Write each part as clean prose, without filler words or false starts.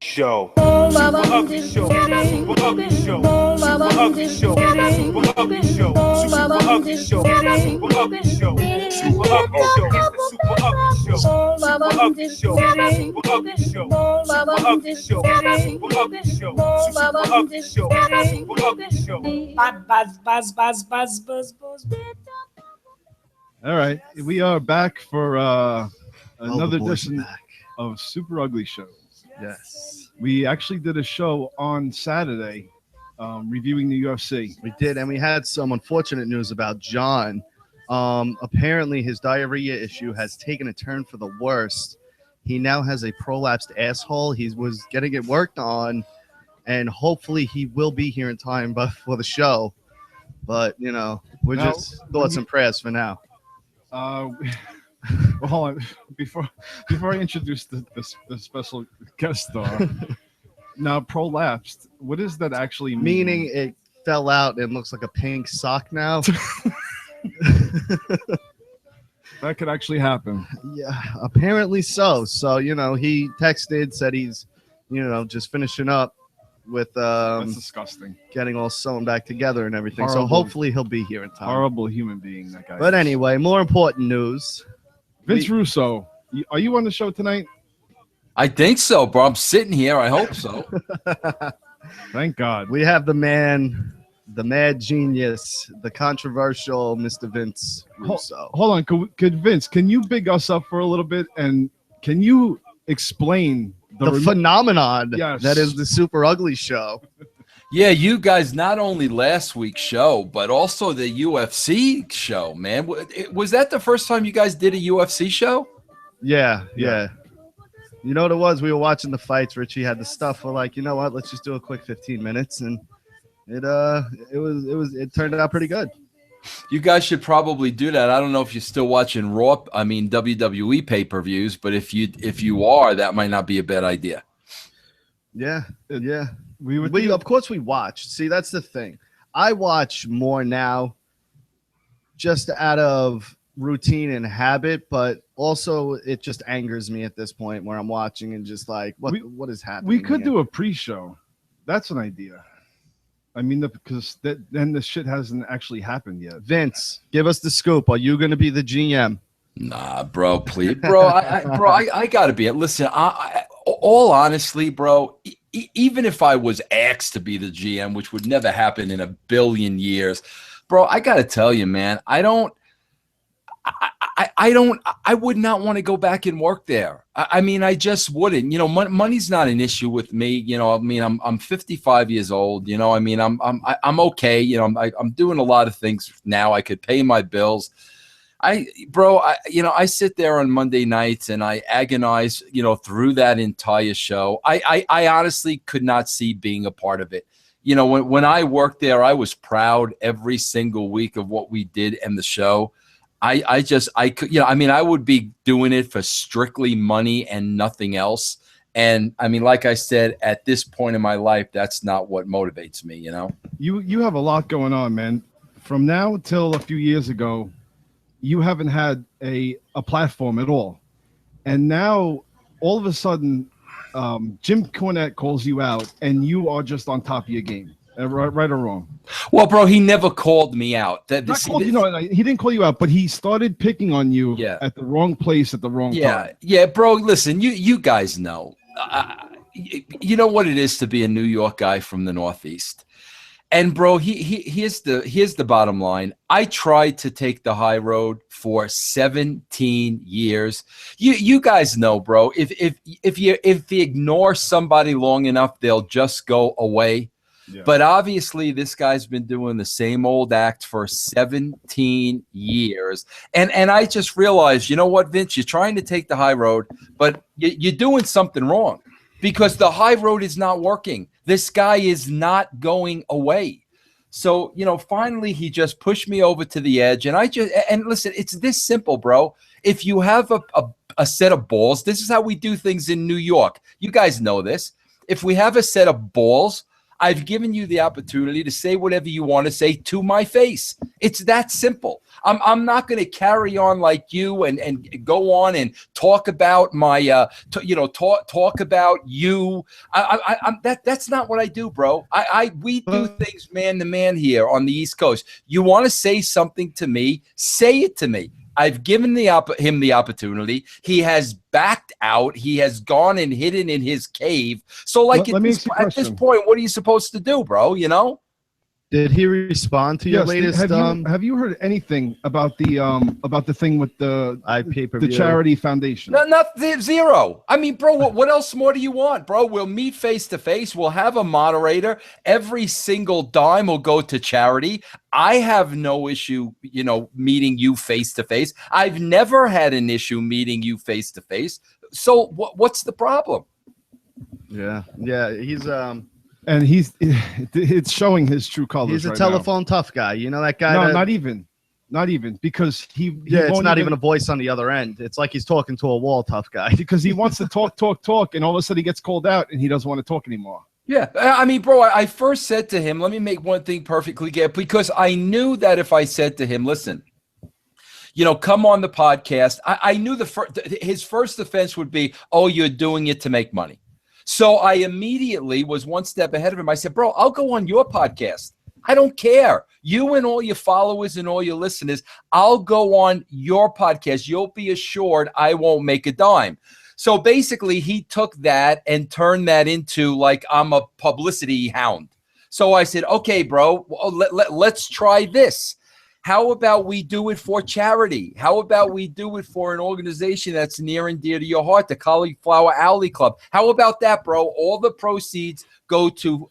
Show. Super Ugly Show. Super Ugly Show. Super Ugly Show. Super Ugly Show. Super Ugly Show. Super Ugly Show. Super Ugly Show. Super Ugly Show. Super Ugly Show. Super Ugly Show. Super Ugly Show. Super Ugly Show. Super Ugly Show. Super Ugly Show. Buzz. All right, we are back for another edition of Super Ugly Show. Yes, we actually did a show on Saturday reviewing the UFC. We did, and we had some unfortunate news about John. Apparently, his diarrhea issue has taken a turn for the worst. He now has a prolapsed asshole. He was getting it worked on, and hopefully he will be here in time for the show. But, you know, we're just thoughts and prayers for now. Well, hold on. Before I introduce the special guest star, now prolapsed, what does that actually mean? Meaning it fell out and looks like a pink sock now. That could actually happen. Yeah, apparently so. So, you know, he texted, said he's, you know, just finishing up with That's disgusting. Getting all sewn back together and everything. Horrible. So hopefully he'll be here in time. Horrible human being, that guy. But anyway, more important news. Vince Russo, are you on the show tonight? I think so, bro. I'm sitting here. I hope so. Thank God. We have the man, the mad genius, the controversial Mr. Vince Russo. Hold on. Could Vince, can you big us up for a little bit? And can you explain the phenomenon yes. that is the Super Ugly Show? Yeah, you guys, not only last week's show, but also the UFC show, man. Was that the first time you guys did a UFC show? Yeah. You know what it was? We were watching the fights. Richie had the stuff. We're like, you know what? Let's just do a quick 15 minutes, and it turned out pretty good. You guys should probably do that. I don't know if you're still watching Raw. I mean WWE pay-per-views, but if you are, that might not be a bad idea. Yeah. We of course we watch. See, that's the thing. I watch more now, just out of routine and habit, but also it just angers me at this point where I'm watching and just like, what is happening? We could do a pre-show. That's an idea. I mean, because then the shit hasn't actually happened yet. Vince, give us the scoop. Are you going to be the GM? Nah, bro, please, bro. I gotta be it. Listen, all honestly, bro. Even if I was asked to be the GM, which would never happen in a billion years, bro, I gotta tell you, man, I would not want to go back and work there. I mean, I just wouldn't. You know, money's not an issue with me. You know, I mean, I'm 55 years old. You know, I mean, I'm okay. You know, I'm doing a lot of things now. I could pay my bills. I sit there on Monday nights and I agonize, you know, through that entire show. I honestly could not see being a part of it. You know, when I worked there, I was proud every single week of what we did in the show. I could, you know, I mean, I would be doing it for strictly money and nothing else. And I mean, like I said, at this point in my life, that's not what motivates me, you know? You have a lot going on, man. From now till a few years ago, you haven't had a platform at all. And now all of a sudden, Jim Cornette calls you out and you are just on top of your game. Right or wrong? Well, bro, he never called me out. He didn't call you out, but he started picking on you at the wrong place at the wrong time. Yeah, bro. Listen, you guys know. You know what it is to be a New York guy from the Northeast. And bro, here's the bottom line. I tried to take the high road for 17 years. You guys know, bro. If you ignore somebody long enough, they'll just go away. Yeah. But obviously, this guy's been doing the same old act for 17 years. And I just realized, you know what, Vince, you're trying to take the high road, but you're doing something wrong because the high road is not working. This guy is not going away. So, you know, finally, he just pushed me over to the edge. And listen, it's this simple, bro. If you have a set of balls, this is how we do things in New York. You guys know this. If we have a set of balls, I've given you the opportunity to say whatever you want to say to my face. It's that simple. I'm not going to carry on like you and go on and talk about my talk about you. That's not what I do, bro. We do things man to man here on the East Coast. You want to say something to me, say it to me. I've given him the opportunity. He has backed out. He has gone and hidden in his cave. So, like, at this point, what are you supposed to do, bro? You know? Did he respond to your latest? Have you heard anything about the thing with the charity foundation? No, nothing, zero. I mean, bro, what else more do you want, bro? We'll meet face to face. We'll have a moderator. Every single dime will go to charity. I have no issue, meeting you face to face. I've never had an issue meeting you face to face. So what's the problem? Yeah, he's and it's showing his true colors. He's a telephone tough guy. You know that guy? No, not even because it's not even a voice on the other end. It's like he's talking to a wall, tough guy. Because he wants to talk, and all of a sudden he gets called out, and he doesn't want to talk anymore. Yeah, I mean, bro, I first said to him, let me make one thing perfectly clear, because I knew that if I said to him, listen, come on the podcast, I knew his first defense would be, oh, you're doing it to make money. So I immediately was one step ahead of him. I said, bro, I'll go on your podcast. I don't care. You and all your followers and all your listeners, I'll go on your podcast. You'll be assured I won't make a dime. So basically, he took that and turned that into like I'm a publicity hound. So I said, okay, bro, let's try this. How about we do it for charity? How about we do it for an organization that's near and dear to your heart, the Cauliflower Alley Club? How about that, bro? All the proceeds go to,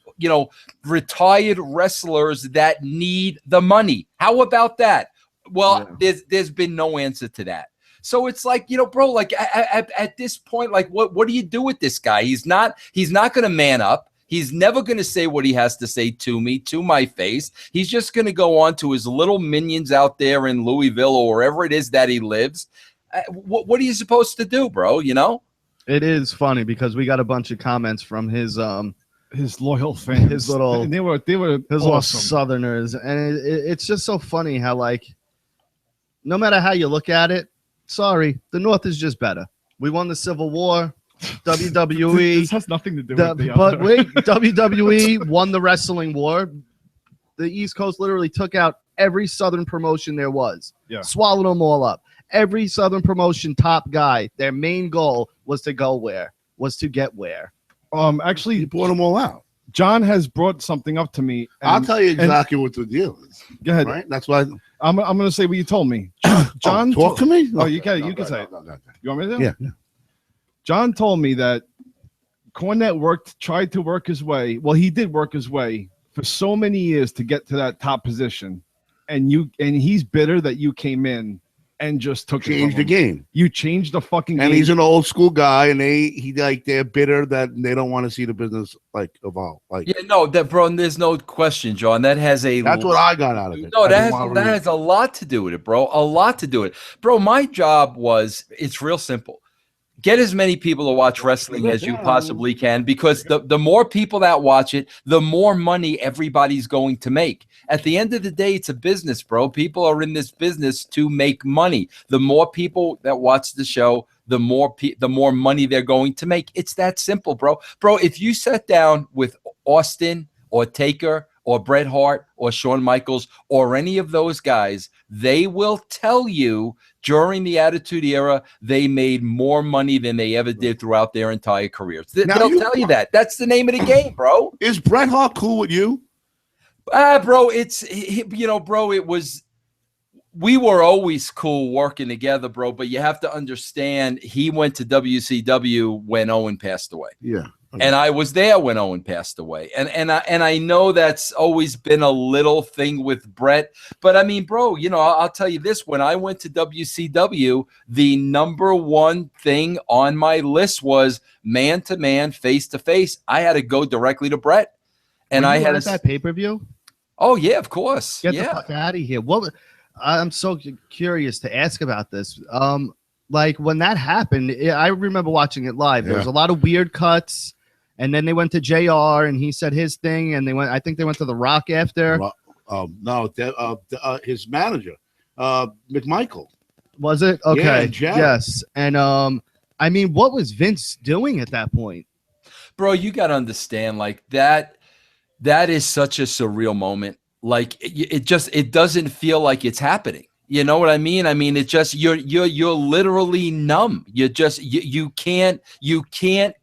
retired wrestlers that need the money. How about that? Well, there's been no answer to that. So it's like, bro, like at this point, like what do you do with this guy? He's not going to man up. He's never going to say what he has to say to me, to my face. He's just going to go on to his little minions out there in Louisville or wherever it is that he lives. What are you supposed to do, bro? It is funny because we got a bunch of comments from his loyal fans, his little, and they were his awesome. little Southerners, and it's just so funny how, like, no matter how you look at it, sorry, the North is just better. We won the Civil War. WWE. This has nothing to do with the but other. wait, WWE won the wrestling war. The East Coast literally took out every Southern promotion there was. Yeah. Swallowed them all up. Every Southern promotion top guy, their main goal was to go where? Was to get where? Actually, You brought them all out. John has brought something up to me. I'll tell you exactly what the deal is. Go ahead. Right? That's why I'm going to say what you told me. John, talk to me. Oh, you can say it. No. You want me to? Yeah. John told me that Cornette tried to work his way. Well, he did work his way for so many years to get to that top position, and he's bitter that you came in and just took Changed the game. You changed the fucking game. And he's an old school guy, and they're bitter that they don't want to see the business like evolve. Like, Yeah, no, bro, there's no question, John. That has that's what I got out of it. No, that has a lot to do with it, bro. A lot to do with it. Bro, my job it's real simple. Get as many people to watch wrestling as you possibly can, because the more people that watch it, the more money everybody's going to make. At the end of the day, it's a business, bro. People are in this business to make money. The more people that watch the show, the more money they're going to make. It's that simple, bro. Bro, if you sat down with Austin or Taker or Bret Hart or Shawn Michaels or any of those guys, they will tell you during the Attitude Era, they made more money than they ever did throughout their entire careers. They'll tell you that. That's the name of the game, bro. Is Bret Hart cool with you? Bro, we were always cool working together, bro, but you have to understand he went to WCW when Owen passed away. Yeah. Okay. And I was there when Owen passed away. And I know that's always been a little thing with Bret. But I mean, bro, I'll tell you this. When I went to WCW, the number one thing on my list was man-to-man, face-to-face. I had to go directly to Bret. And I had that pay-per-view? Oh, yeah, of course. Get the fuck out of here. I'm so curious to ask about this. Like when that happened, I remember watching it live. There was a lot of weird cuts. And then they went to JR and he said his thing, and I think they went to The Rock after. No, his manager, McMichael. Was it? Okay. Yeah, yes. And I mean, what was Vince doing at that point? Bro, you got to understand, like that is such a surreal moment. Like it doesn't feel like it's happening. You know what I mean? I mean, it just you're literally numb. You can't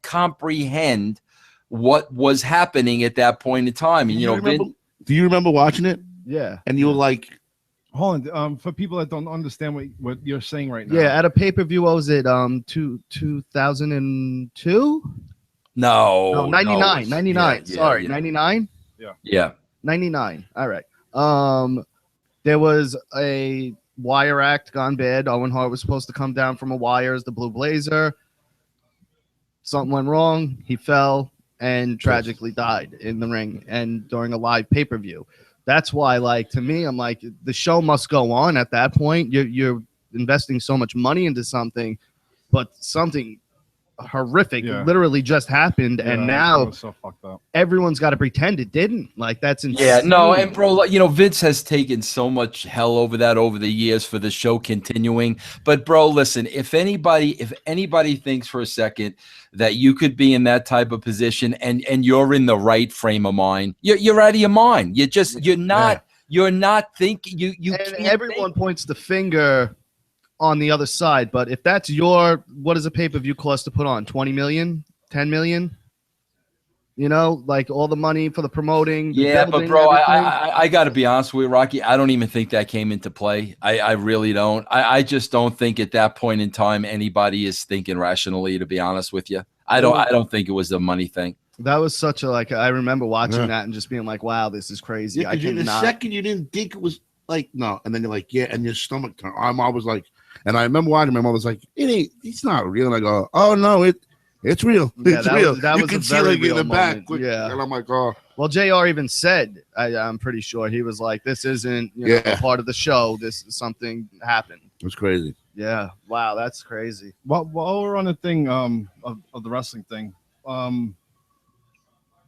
comprehend what was happening at that point in time. And do you remember watching it? Yeah. And you were like, hold on, for people that don't understand what you're saying right now. Yeah, at a pay-per-view, what was it? 2002? No, 99. 99. Yeah, Sorry, yeah. 99? Yeah. 99. All right. There was a wire act gone bad. Owen Hart was supposed to come down from a wire as the Blue Blazer. Something went wrong. He fell and tragically died in the ring and during a live pay-per-view. That's why, like, to me, I'm like, the show must go on at that point. You're investing so much money into something, but something horrific literally just happened, and now so fucked up. Everyone's got to pretend it didn't. Like, that's insane. Yeah, no, and bro, Vince has taken so much hell over the years for the show continuing. But bro, listen, if anybody thinks for a second that you could be in that type of position and you're in the right frame of mind, you're out of your mind. You're not thinking. You and can't everyone points the finger on the other side, but if that's what does a pay-per-view cost to put on? 20 million, 10 million? You know, like all the money for the promoting. But bro, I got to be honest with you, Rocky. I don't even think that came into play. I really don't. I just don't think at that point in time anybody is thinking rationally. To be honest with you, I don't think it was a money thing. That was such a I remember watching that and just being like, "Wow, this is crazy." Yeah, in a second you didn't think it was like no, and then you're like, yeah, and your stomach turned. I'm always like. And I remember watching my mom was like, it's not real. And I go, oh no, it's real. It's real. That you was can a see very like in real the back. moment. Yeah. And I'm like, oh. Well, JR even said, I'm pretty sure he was like, this isn't a part of the show. This is something happened. It's crazy. Yeah. Wow, that's crazy. Well, while we're on the thing of the wrestling thing,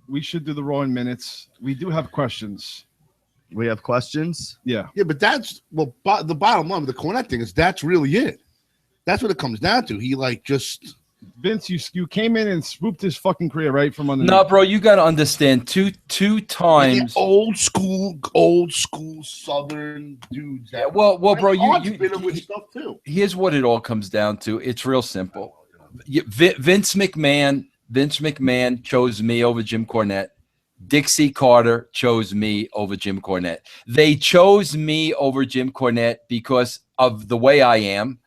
we should do the Raw in minutes. We do have questions. We have questions? Yeah. Yeah, but that's the bottom line with the Cornette thing is that's really it. That's what it comes down to. He just Vince, you came in and swooped his fucking career right from underneath. No, bro, you got to understand two times. Old school Southern dudes. Yeah, well, bro, you with stuff too. Here's what it all comes down to. It's real simple. Vince McMahon chose me over Jim Cornette. Dixie Carter chose me over Jim Cornette. They chose me over Jim Cornette because of the way I am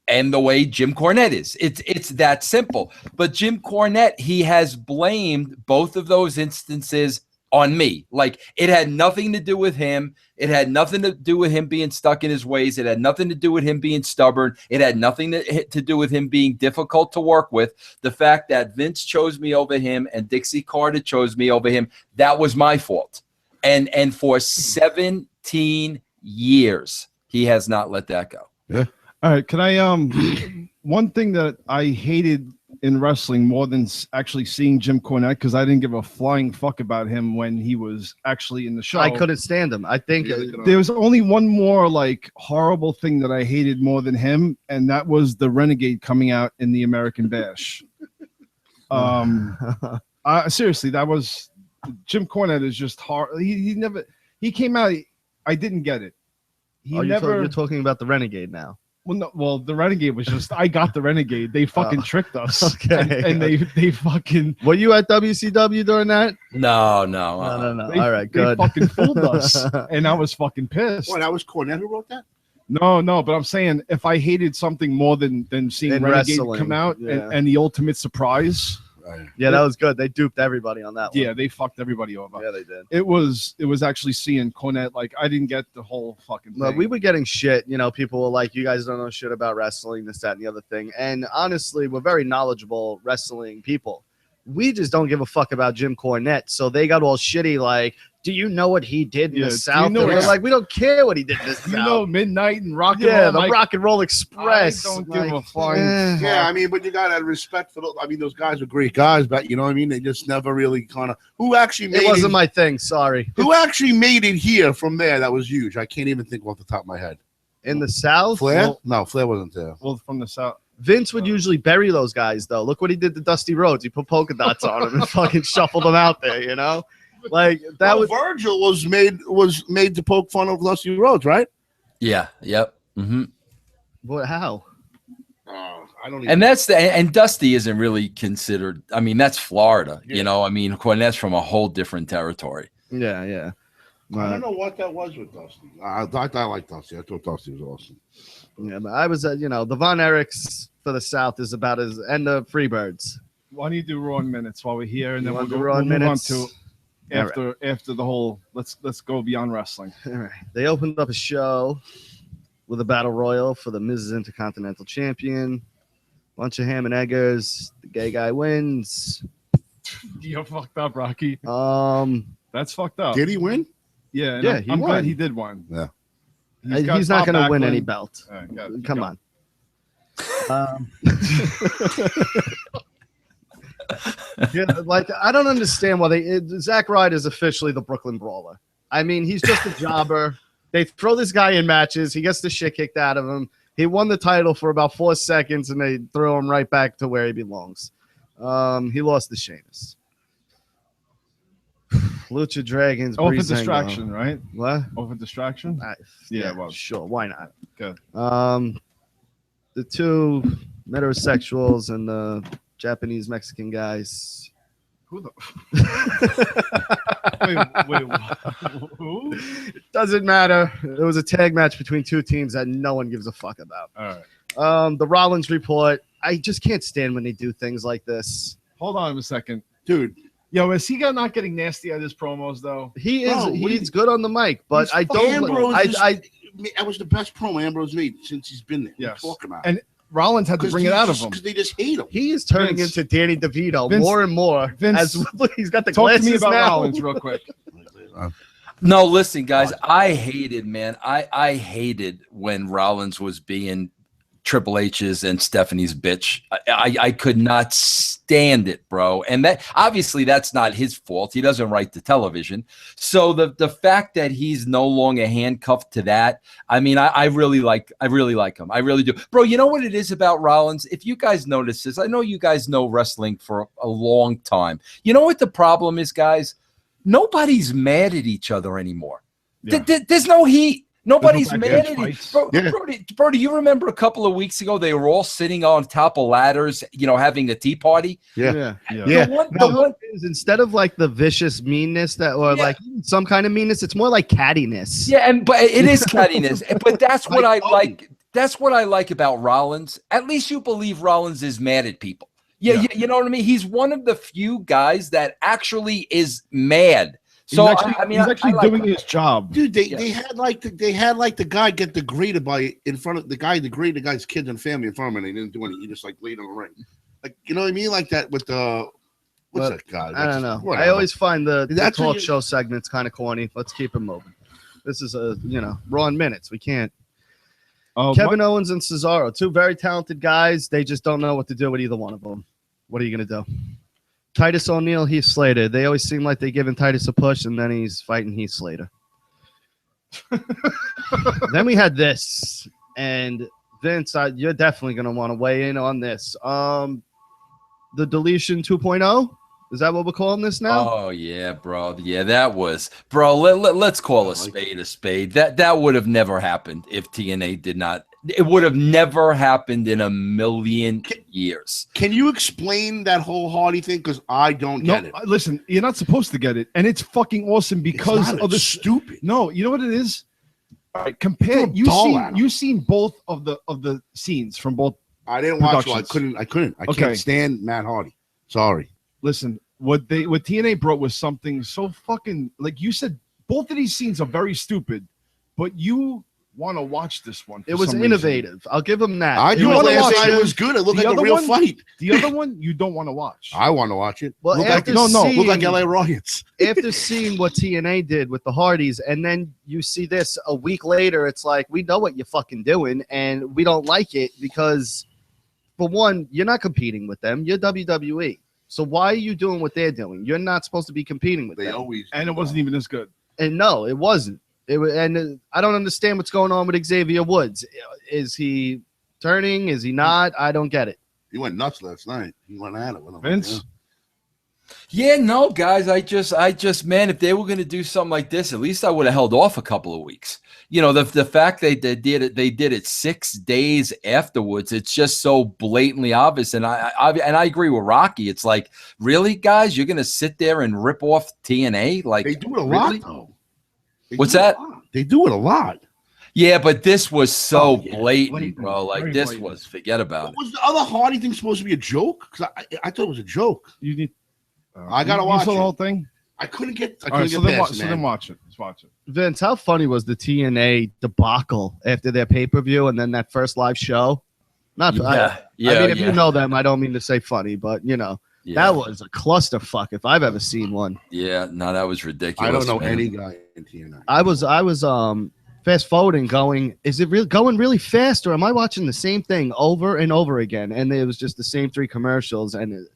and the way Jim Cornette is. It's that simple. But Jim Cornette, he has blamed both of those instances on me. Like, it had nothing to do with him. It had nothing to do with him being stuck in his ways. It had nothing to do with him being stubborn. It had nothing to do with him being difficult to work with. The fact that Vince chose me over him and Dixie Carter chose me over him, that was my fault. And for 17 years, he has not let that go. Yeah. All right. Can I one thing that I hated in wrestling more than actually seeing Jim Cornette, because I didn't give a flying fuck about him when he was actually in the show. I couldn't stand him. I think there was only one more horrible thing that I hated more than him, and that was the Renegade coming out in the American Bash. Seriously, that was Jim Cornette is just hard. He came out. I didn't get it. You're talking about the Renegade now. Well, the Renegade was just, I got the Renegade. They fucking tricked us. Okay. And they fucking. Were you at WCW during that? No. All right, good. They fucking fooled us. And I was fucking pissed. What, that was Cornette who wrote that? No, but I'm saying if I hated something more than seeing Renegade wrestling, come out and the ultimate surprise. Yeah, that was good. They duped everybody on that one. Yeah, they fucked everybody over. Yeah, they did. It was actually seeing Cornette. I didn't get the whole fucking thing. No, we were getting shit. People were like, you guys don't know shit about wrestling, this, that, and the other thing. And honestly, we're very knowledgeable wrestling people. We just don't give a fuck about Jim Cornette. So they got all shitty do you know what he did in the do you South? know And we're like, we don't care what he did in the South. You know, Midnight and Rock and yeah, Roll. the Mike, Rock and Roll Express. I don't Like, give a flying Yeah, I mean, but you got to have respect for those. I mean, those guys are great guys, but you know what I mean? They just never really kind of. Who actually made it wasn't my thing. Sorry. Who actually made it here from there? That was huge. I can't even think off the top of my head. In the South? Flair? Well- No, Flair wasn't there. well, from the South. Vince would usually bury those guys, though. Look what he did to Dusty Rhodes. He put polka dots on him and fucking shuffled them out there, you know? Like, that was. Virgil was made to poke fun of Dusty Rhodes, right? Yeah. Yep. Mm-hmm. What, how? I don't. And that's and Dusty isn't really considered. I mean, that's Florida. Yeah. You know, I mean, Cornette's from a whole different territory. Yeah, yeah. I don't know what that was with Dusty. I like Dusty. I thought Dusty was awesome. Yeah, but I was, the Von Erichs for the South is about as end of Freebirds. Why don't you do Raw in minutes while we're here, and then You we'll want to go Raw in move on minutes? to after the whole. Let's go beyond wrestling. All right. They opened up a show with a battle royal for the Mrs. Intercontinental Champion. Bunch of ham and eggers. The gay guy wins. You're fucked up, Rocky. That's fucked up. Did he win? Yeah, and Yeah, I'm he glad won. he did one. Yeah. He's not going to win any belt. All right, Come on. Yeah, like I don't understand why Zack Ryder is officially the Brooklyn Brawler. I mean, he's just a jobber. They throw this guy in matches. He gets the shit kicked out of him. He won the title for about 4 seconds, and they throw him right back to where he belongs. He lost to Sheamus. Lucha Dragons. Over Breezango. distraction, right? What? Over distraction. Yeah, well, sure. Why not? Good. The two heterosexuals and the Japanese Mexican guys. Who the? wait, who? Doesn't matter. It was a tag match between two teams that no one gives a fuck about. All right. The Rollins report. I just can't stand when they do things like this. Hold on a second, Dude. Yo, is he not getting nasty at his promos though? He is. Bro, He's good on the mic, but I don't. Ambrose that was the best promo Ambrose made since he's been there. Yes. Talking about. And Rollins had to bring it out of him. Because they just hate him. He is turning Vince. into Danny DeVito Vince. more and more. Vince. Look, he's got the Talk to glasses me about now. Rollins real quick. No, listen, guys. I hated, man. I hated when Rollins was being Triple H's and Stephanie's bitch. I could not stand it, bro. And that obviously that's not his fault. He doesn't write the television. So the fact that he's no longer handcuffed to that, I mean, I really like him. I really do. Bro, you know what it is about Rollins? If you guys notice this, I know you guys know wrestling for a long time. You know what the problem is, guys? Nobody's mad at each other anymore. Yeah. There's no heat. Nobody's There's no mad backlash at each fights. bro, Yeah. bro, do you remember a couple of weeks ago they were all sitting on top of ladders, having a tea party? Yeah. Yeah. The one, Is instead of like the vicious meanness like some kind of meanness, it's more like cattiness. but it is cattiness. But that's what I like. That's what I like about Rollins. At least you believe Rollins is mad at people. Yeah. You know what I mean? He's one of the few guys that actually is mad. So he's actually I like doing him. his job. Dude, they had the guy get degraded in front of the guy, degraded the guy's kids and family in front of him, and he didn't do anything. He just like laid on the ring. Like, you know what I mean? Like that with the what's that guy? I don't know. Whatever. I always find the That's what talk you- show segments kind of corny. Let's keep it moving. This is Raw in minutes. We can't. Kevin Owens and Cesaro, two very talented guys. They just don't know what to do with either one of them. What are you gonna do? Titus O'Neil, Heath Slater. They always seem like they're giving Titus a push, and then he's fighting Heath Slater. Then we had this, and Vince, you're definitely going to want to weigh in on this. The deletion 2.0? Is that what we're calling this now? Oh yeah, bro. Yeah, that was, bro. Let's call a spade a spade. That would have never happened if TNA did not. It would have never happened in a million years. Can you explain that whole Hardy thing? Because I don't get it. Listen, you're not supposed to get it, and it's fucking awesome because It's not, of the it's stupid. No, you know what it is. All right, compare. You've seen both of the scenes from both. I didn't watch. Well, I productions. couldn't. I Okay. can't stand Matt Hardy. Sorry. Listen, what TNA brought was something so fucking, like you said. Both of these scenes are very stupid, but you want to watch this one. It was innovative. I'll give him that. I You do. wanna Last watch night it? was good. It looked The like a other real one? fight. The other one you don't want to watch. I want to watch it. Well, look after like, no, look like seeing- LA Riots. After seeing what TNA did with the Hardys, and then you see this a week later, it's like, we know what you're fucking doing, and we don't like it because, for one, you're not competing with them. You're WWE. So why are you doing what they're doing? You're not supposed to be competing with They them. always And it wasn't even as good. And no, it wasn't. It was, and I don't understand what's going on with Xavier Woods. Is he turning? Is he not? I don't get it. He went nuts last night. He went at it with him. Vince? Yeah, no, guys. I just, man, if they were going to do something like this, at least I would have held off a couple of weeks. You know, the fact they did it 6 days afterwards. It's just so blatantly obvious. And I agree with Rocky. It's like, really, guys, you're going to sit there and rip off TNA? Like, They do it a lot, really? though. They What's do it a that? lot. They do it a lot. Yeah, but this was so Oh, yeah. blatant, Blatant. bro. Like, Very this blatant. was, forget about it. Was the other Hardy thing supposed to be a joke? Because I thought it was a joke. You need. I gotta you watch saw it. the whole thing. I couldn't get. I All right, couldn't so get then, past it, so man. then watch it. Let's watch it. Vince, how funny was the TNA debacle after their pay-per-view and then that first live show? Not, I mean, if you know them, I don't mean to say funny, but you know, that was a clusterfuck if I've ever seen one. Yeah, no, that was ridiculous. I don't know man. any guy in TNA. I was fast forwarding, going, is it really going really fast, or am I watching the same thing over and over again? And it was just the same 3 commercials, and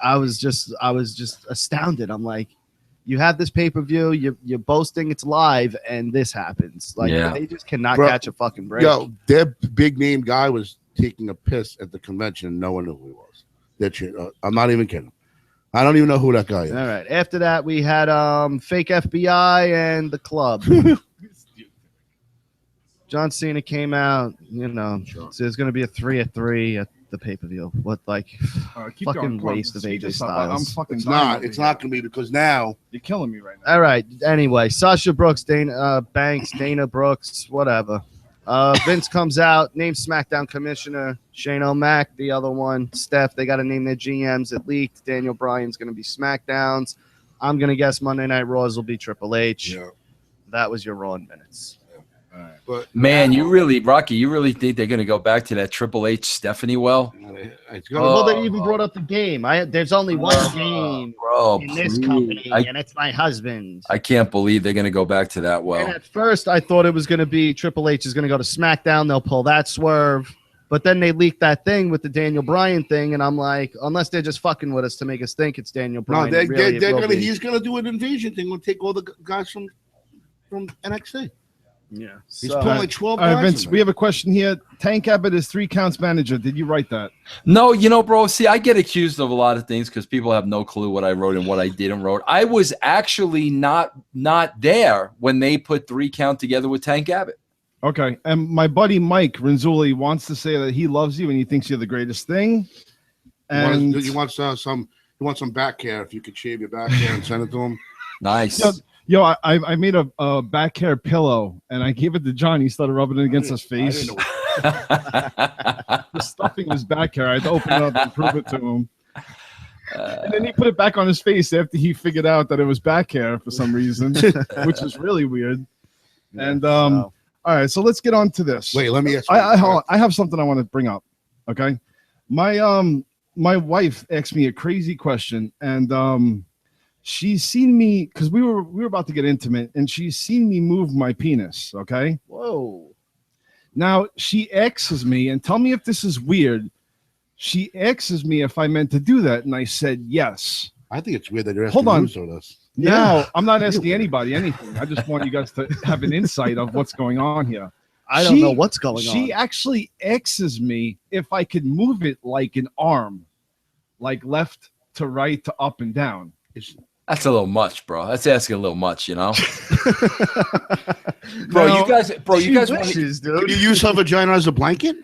I was just astounded. I'm like, you have this pay-per-view, you're boasting it's live, and this happens. Like, they just cannot Bro, catch a fucking break. Yo, their big name guy was taking a piss at the convention. No one knew who he was. That shit. I'm not even kidding. I don't even know who that guy is. All right. After that, we had fake FBI and the club. John Cena came out. You know, so there's going to be a 3-3 at the pay-per-view. What, like, Keep fucking going. Come on, waste of speed AJ this up. Styles. I'm fucking. It's dying not. over It's here. not gonna be because now. You're killing me right now. All right. Anyway, Sasha Brooks, Dana Banks, Dana Brooks, whatever. Vince comes out, names SmackDown commissioner Shane O'Mac, the other one, Steph. They got to name their GMs. It leaked. Daniel Bryan's going to be SmackDowns. I'm going to guess Monday Night Raws will be Triple H. Yeah. That was your Raw in minutes. But Man, Rocky, you really think they're going to go back to that Triple H Stephanie well? it's Well, gonna. they even brought up the game. There's only one game Bro, in this please. company, and it's my husband. I can't believe they're going to go back to that And well. at first, I thought it was going to be Triple H is going to go to SmackDown. They'll pull that swerve. But then they leaked that thing with the Daniel Bryan thing, and I'm like, unless they're just fucking with us to make us think it's Daniel No, Bryan. they're really, it will gonna. be. He's gonna do an invasion thing. We'll take all the guys from NXT. Yeah. He's So, pulling like 12 All right, guys. Vince. in We there. have a question here. Tank Abbott is 3 counts manager. Did you write that? No, you know, bro, see, I get accused of a lot of things because people have no clue what I wrote and what I didn't wrote. I was actually not there when they put 3 count together with Tank Abbott. Okay. And my buddy Mike Renzulli wants to say that he loves you and he thinks you're the greatest thing. And You want some back hair? If you could shave your back hair and send it to him. Nice. Yo, I made a back hair pillow and I gave it to John. He started rubbing it against his I didn't face. know. The stuffing was back hair. I had to open it up and prove it to him. And then he put it back on his face after he figured out that it was back hair for some reason, which is really weird. And all right, so let's get on to this. Wait, let me ask you. Hold on. I have something I want to bring up. Okay, my wife asked me a crazy question, and she's seen me because we were about to get intimate, and she's seen me move my penis. Okay. Whoa. Now she asks me, and tell me if this is weird. She asks me if I meant to do that, and I said yes. I think it's weird that you're asking Hold on. Russo this. Now I'm not asking anybody anything. I just want you guys to have an insight of what's going on here. I don't know what's going on. She actually asks me if I could move it like an arm, like left to right to up and down. That's a little much, bro. That's asking a little much, you know? Bro, No, you guys want wishes, Can dude. you use her vagina as a blanket?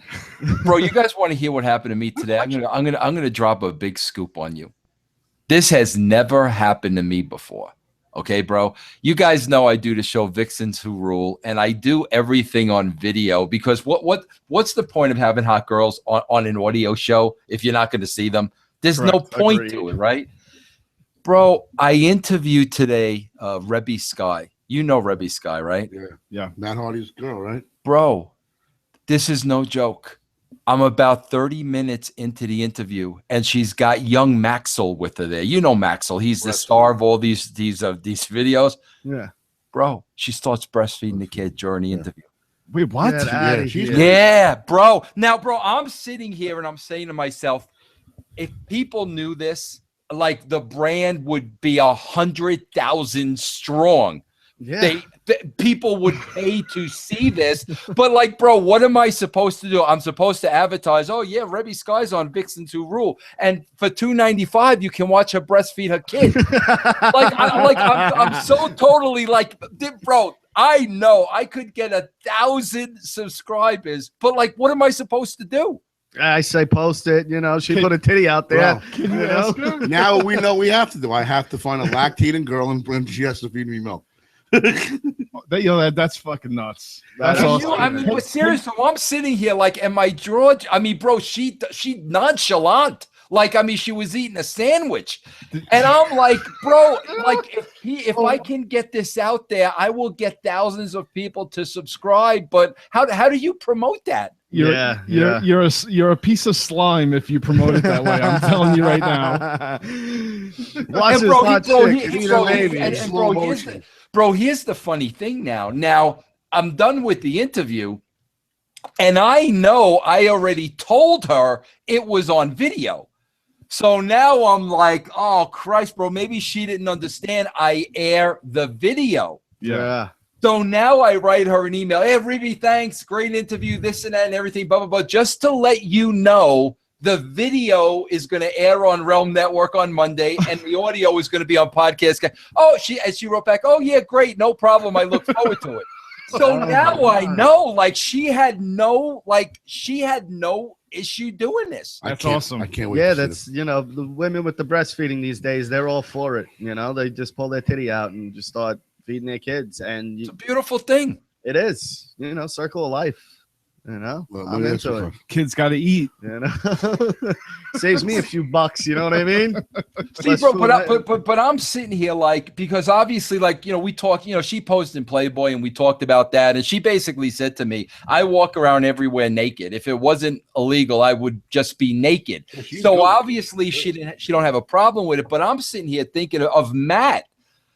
you guys want to hear what happened to me today? I'm gonna drop a big scoop on you. This has never happened to me before. Okay, bro. You guys know I do the show Vixens Who Rule, and I do everything on video because what's the point of having hot girls on an audio show if you're not going to see them? There's no Correct. point to it, right? Bro, I interviewed today Reby Sky. You know Reby Sky, right? Yeah. Yeah. Matt Hardy's girl, right? Bro, this is no joke. I'm about 30 minutes into the interview, and she's got young Maxwell with her there. You know Maxwell. He's the star of all these videos. Yeah. Bro, she starts breastfeeding the kid during the interview. Wait, what? Yeah, bro. Now, bro, I'm sitting here and I'm saying to myself, if people knew this, like the brand would be 100,000 strong. Yeah. People would pay to see this, but like, bro, what am I supposed to do? I'm supposed to advertise. Oh yeah, Reby Sky's on Vixens Who Rule, and for $2.95 you can watch her breastfeed her kid. I'm so totally like, bro. I know I could get 1,000 subscribers, but like, what am I supposed to do? I say post it. You know, she put a titty out there. Can you ask her? Now we know we have to do. I have to find a lactating girl and she has to feed me milk. That's fucking nuts. That's awesome. I mean, but seriously, I'm sitting here like, am I George? I mean, bro, she nonchalant. Like, I mean, she was eating a sandwich, and I'm like, bro, like if I can get this out there, I will get thousands of people to subscribe. But how do you promote that? You're a piece of slime if you promote it that way. I'm telling you right now. Bro, here's the funny thing now. Now, I'm done with the interview, and I know I already told her it was on video. So now I'm like, oh, Christ, bro, maybe she didn't understand I air the video. Yeah. So now I write her an email. Hey, Reby, thanks. Great interview, this and that and everything, blah, blah, blah. Just to let you know, the video is going to air on Realm Network on Monday, and the audio is going to be on Podcast. Oh, she wrote back, oh, yeah, great. No problem. I look forward to it. So now I know, like, she had no issue doing this. That's awesome. I can't wait. Yeah, that's, you know, the women with the breastfeeding these days, they're all for it. You know, they just pull their titty out and just start feeding their kids. And it's a beautiful thing. It is, you know, circle of life. You know, I'm into it. Kids got to eat. You know, saves me a few bucks. You know what I mean? See, bro, but I'm sitting here like, because obviously, like, you know, we talk. You know, she posted in Playboy, and we talked about that, and she basically said to me, "I walk around everywhere naked. If it wasn't illegal, I would just be naked." So obviously, she don't have a problem with it. But I'm sitting here thinking of Matt.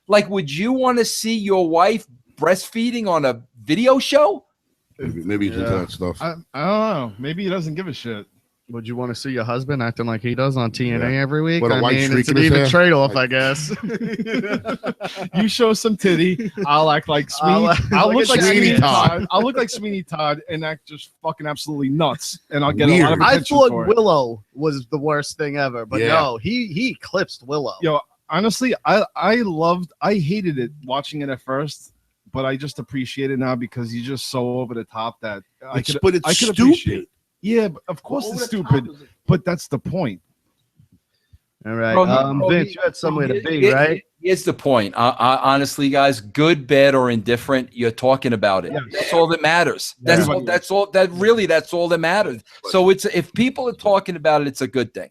Like, would you want to see your wife breastfeeding on a video show? Maybe he's into that stuff. I don't know. Maybe he doesn't give a shit. Would you want to see your husband acting like he does on TNA every week? What, a white streak it's in an his even hair? trade-off, I guess. You show some titty, I'll act like Sweeney. I'll look like Sweeney Todd. I'll look like Sweeney Todd and act just fucking absolutely nuts, and I'll get a lot of attention I thought for it. Willow was the worst thing ever, but no, he eclipsed Willow. Yo, honestly, I hated it watching it at first. But I just appreciate it now because he's just so over the top that I could stupid. Yeah, but of course it's stupid, but that's the point. All right, Vince, you had somewhere to be, right? Here's the point. Honestly, guys, good, bad, or indifferent, you're talking about it. Yeah. That's all that matters. That's all that matters. So if people are talking about it, it's a good thing.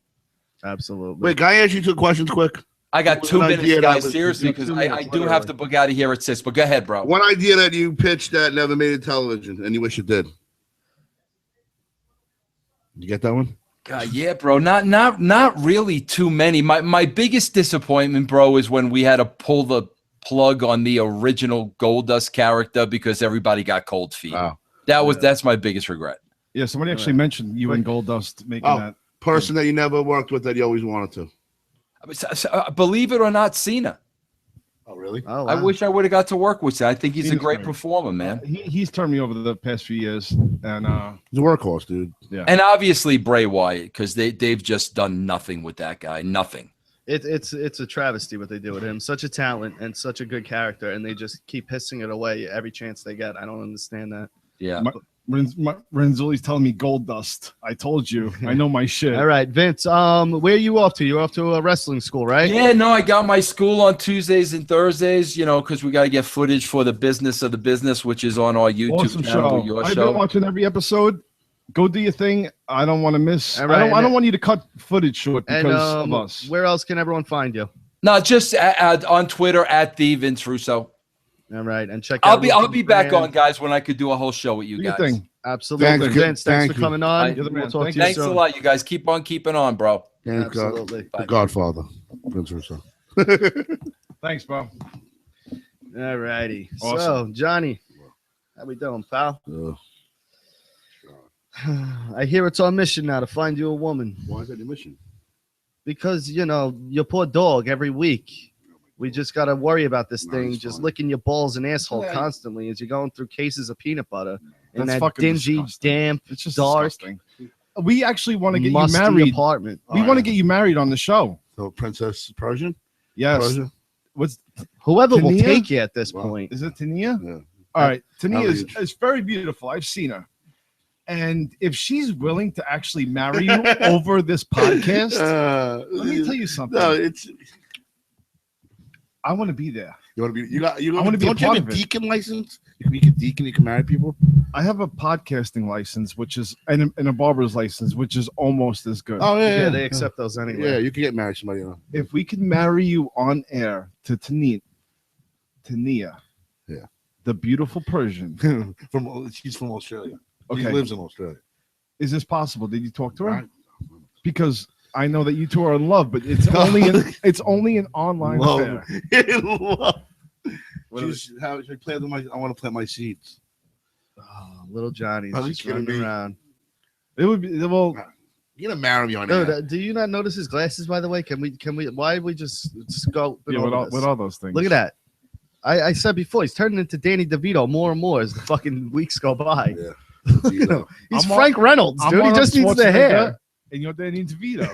Absolutely. Wait, can I ask you two questions quick? I got 2 minutes, guys, seriously, because I do have to book out of here at 6, but go ahead, bro. One idea that you pitched that never made it television, and you wish it did. You get that one? Yeah, bro. Not really too many. My biggest disappointment, bro, is when we had to pull the plug on the original Goldust character because everybody got cold feet. Wow. That's my biggest regret. Yeah, somebody actually mentioned you and Goldust making that person that you never worked with that you always wanted to. Believe it or not, Cena. Oh, really? Oh, wow. I wish I would have got to work with Cena. I think he's a great performer, man. He's turned me over the past few years, and he's a workhorse, dude. Yeah, and obviously Bray Wyatt, because they've just done nothing with that guy. Nothing. It's a travesty what they do with him. Such a talent and such a good character, and they just keep pissing it away every chance they get. I don't understand that. Yeah. Renzulli's telling me Goldust. I told you. I know my shit. All right, Vince. Where are you off to? You're off to a wrestling school, right? Yeah, no, I got my school on Tuesdays and Thursdays, you know, because we got to get footage for the business of the business, which is on our YouTube channel. Your I've show. been watching every episode. Go do your thing. I don't want to miss. Right, I don't want you to cut footage short because of us. Where else can everyone find you? No, just on Twitter at the Vince Russo. All right, and check. I'll out be back on, guys, when I could do a whole show with you Do your guys. thing. Absolutely, Vince. Thanks for coming on. You're the man. We'll talk to you Thanks soon. a lot, you guys. Keep on keeping on, bro. Absolutely. The Godfather, Vince Russo. Thanks, bro. All righty. Awesome. So, Johnny, how we doing, pal? I hear it's our mission now to find you a woman. Why is that your mission? Because, you know, your poor dog every week. We just got to worry about this thing just licking your balls and asshole constantly as you're going through cases of peanut butter in that dingy, damp, it's just dark, disgusting. We actually want to get you musty married. apartment. We want to get you married on the show. So Princess Persian? Yes. Persia? What's Whoever will Tania? take you at this Wow. point. is it? Tania? Yeah. All right. Tania How is very beautiful. I've seen her. And if she's willing to actually marry you over this podcast, let me tell you something. No, it's I want to be there. you want to be. You I wanna be a Don't you part have a of it. deacon license? You can be a deacon. You can marry people. I have a podcasting license, which is and a barber's license, which is almost as good. Oh Yeah, yeah, they accept those anyway. Yeah, you can get married to somebody. You know. If we can marry you on air to Tania, Yeah. the beautiful Persian. She's from Australia. She Okay, lives in Australia. is this possible? Did you talk to her? I- Because I know that you two are in love, but it's only an online affair. Love. What is She's how she play with my. I want to plant my seeds. Oh, little Johnny's Are you just kidding running me? around. It would be well. You're gonna marry me on No, air. do you not notice his glasses, by the way? Can we, why did we just go? Yeah, with all those things. Look at that. I said before, he's turning into Danny DeVito more and more as the fucking weeks go by. Yeah. You know, he's I'm Frank Reynolds, I'm dude. He Arnold just needs the Schwarzenegger, hair. and your dad needs Vito.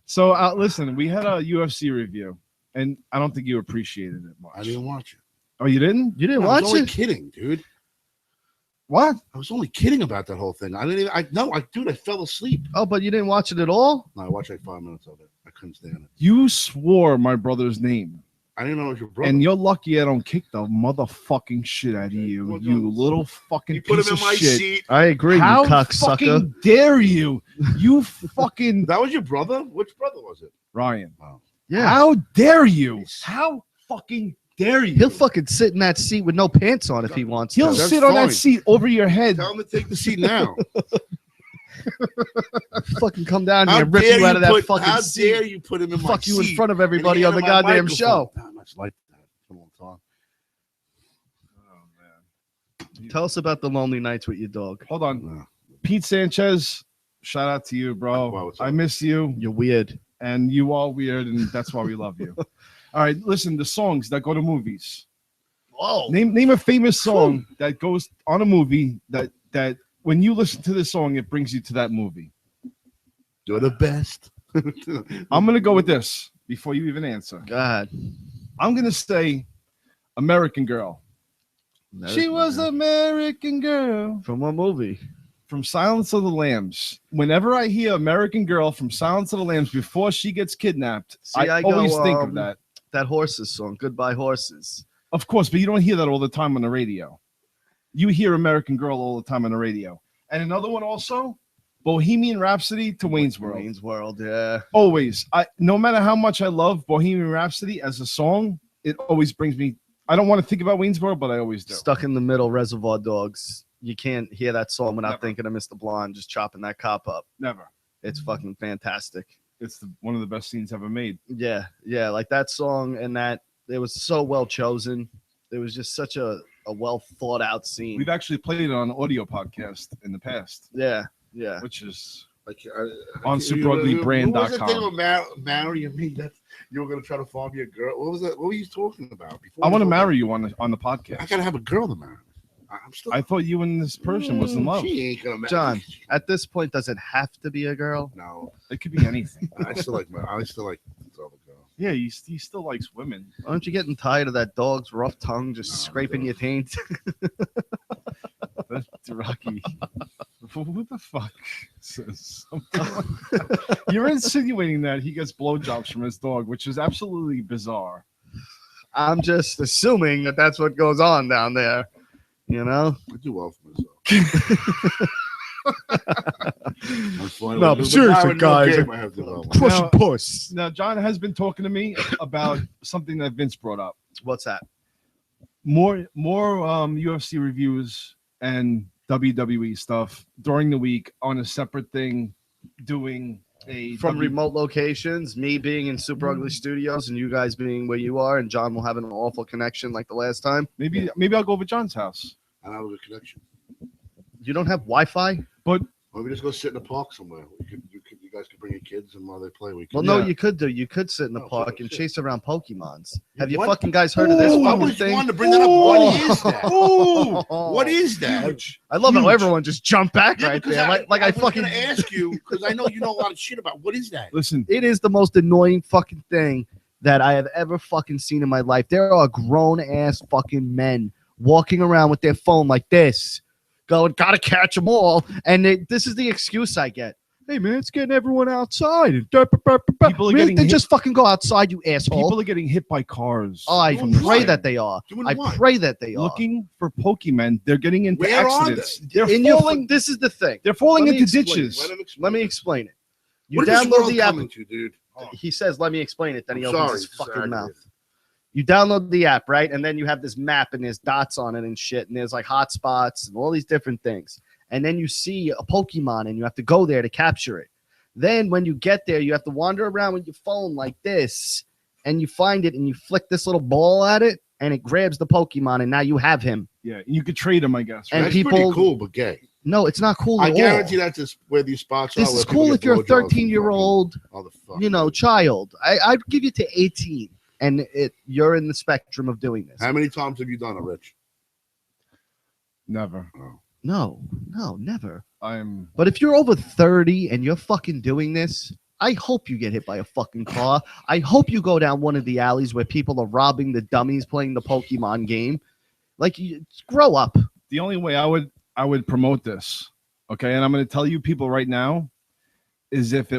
So listen, we had a UFC review, and I don't think you appreciated it much. I didn't watch it. Oh, you didn't? You didn't I watch was only it? kidding, dude. What? I was only kidding about that whole thing. I didn't even. I fell asleep. Oh, but you didn't watch it at all? No, I watched like 5 minutes of it. I couldn't stand it. You swore my brother's name, I didn't know it was your brother. and you're lucky I don't kick the motherfucking shit out of you, Well, you no. little fucking you put piece him of in my shit. seat. I agree, How you cocksucker. fucking dare you? You fucking That was your brother? Which brother was it? Ryan. Yeah. How dare you? How fucking dare you? He'll fucking sit in that seat with no pants on if he wants He'll to. That's sit on fine. that seat over your head. Tell him to take the seat now. Fucking come down here How and rip dare you out of that put- fucking How seat. dare you put him in my Fuck you in seat front of everybody and on the hand him my goddamn microphone? show. Not much like that. It's a long time. Tell us about the lonely nights with your dog. Hold on. No. Pete Sanchez, shout out to you, bro. Wow, what's I up? miss you, You're weird. and you are weird, and that's why we love you. All right, listen, the songs that go to movies. Whoa. Name a famous song that goes on a movie that when you listen to this song, it brings you to that movie. You're the best. I'm gonna go with this before you even answer. God. I'm gonna say American Girl. She was American Girl From what movie? from Silence of the Lambs. Whenever I hear American Girl from Silence of the Lambs before she gets kidnapped, See, I always go, think of that. That Horses song, Goodbye Horses. Of course, but you don't hear that all the time on the radio. You hear American Girl all the time on the radio. And another one also, Bohemian Rhapsody to Wayne's World. Wayne's World, yeah. Always. No matter how much I love Bohemian Rhapsody as a song, it always brings me. I don't want to think about Wayne's World, but I always do. Stuck in the Middle, Reservoir Dogs. You can't hear that song without Never. thinking of Mr. Blonde just chopping that cop up. Never. It's fucking fantastic. It's one of the best scenes ever made. Yeah, like that song and that it was so well chosen. It was just such a well thought out scene. We've actually played it on an audio podcast in the past, Yeah. which is Like, on superuglybrand.com. What was the thing with marrying me? That you were gonna try to find me a girl. What was that? What were you talking about before? I want to marry you on the I podcast. gotta have a girl to marry. I'm still. I thought you and this person was in love. She ain't gonna marry. John, at this point, does it have to be a girl? No, It could be anything. I still like this other girl. Yeah, he still likes women. Aren't you getting tired of that dog's rough tongue just scraping your taint? That's Rocky. What the fuck? Says something like that? You're insinuating that he gets blowjobs from his dog, which is absolutely bizarre. I'm just assuming that that's what goes on down there. You know? I do well for myself. No, but seriously, guys, Crush puss. Now, John has been talking to me about something that Vince brought up. What's that? More UFC reviews and WWE stuff during the week on a separate thing, doing from remote locations, me being in Super Ugly Studios and you guys being where you are, and John will have an awful connection like the last time. Maybe I'll go over John's house. I don't have a good connection. You don't have Wi-Fi? But Or we just go sit in the park somewhere. You guys can bring your kids, and while they play, we can. Well, no, you could do. You could sit in the park and chase around Pokemons. Have you What? fucking guys heard of this I fucking was thing? wanting to bring that up. What is that? What is that? huge. I love how everyone just jumped back Yeah, right because there. Like I was fucking gonna ask you because I know you know a lot of shit about. What is that? Listen, It is the most annoying fucking thing that I have ever fucking seen in my life. There are grown ass fucking men walking around with their phone like this, going, gotta catch them all. And this is the excuse I get. Hey man, it's getting everyone outside. People are getting then hit. just fucking go outside, you asshole. People are getting hit by cars. Oh, I Doing pray what? that they are. Doing I what? pray that they are. looking for Pokemon. They're getting into Where are accidents. they? They're In your falling. this is the thing. They're falling Let me into explain. ditches. Let me explain it. You What is this download world the app. coming to, dude? He says, "Let me explain it." Then he I'm opens sorry, his it's fucking aggravating. mouth. You download the app, right? And then you have this map and there's dots on it and shit. And there's like hotspots and all these different things. And then you see a Pokemon and you have to go there to capture it. Then when you get there, you have to wander around with your phone like this. And you find it and you flick this little ball at it and it grabs the Pokemon and now you have him. Yeah, you could trade them, I guess. And That's people- pretty cool, but gay. No, it's not cool I at guarantee all. that's just where these spots are. This where is people cool get if you're a blowjobs and 13-year-old, fucking all the fuck. you know, child. I'd give you to 18 and you're in the spectrum of doing this. How many times have you done it, Rich? Never. No, never. I'm. But if you're over 30 and you're fucking doing this, I hope you get hit by a fucking car. I hope you go down one of the alleys where people are robbing the dummies playing the Pokemon game. Like, grow up. The only way I would promote this, okay, and I'm going to tell you people right now, is if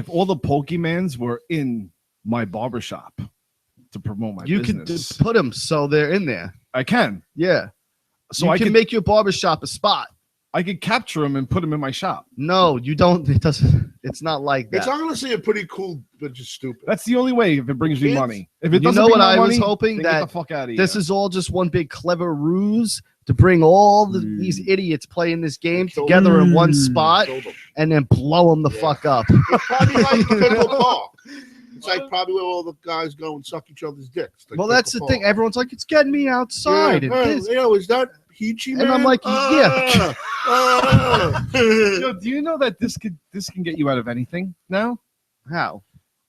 all the Pokemons were in my barbershop to promote my You business. can just put them so they're in there. I can. Yeah. So you I can make your barbershop a spot. I could capture them and put them in my shop. No, you don't. It doesn't. It's not like that. It's honestly a pretty cool, but just stupid. That's the only way if it brings me Kids, money. If it you doesn't know bring what me I was money, hoping then that get the fuck out of here. this is all just one big clever ruse to bring all these idiots playing this game together in one spot Killed them. and then blow them the Yeah. fuck up. It's probably like the Pickle Park. It's like probably where all the guys go and suck each other's dicks. Like Well, that's the Pickle thing. Park. Everyone's like, it's getting me outside. Yeah, and this. is that Peachy Man? And I'm like, yeah. Yo, do you know that this can get you out of anything now? How?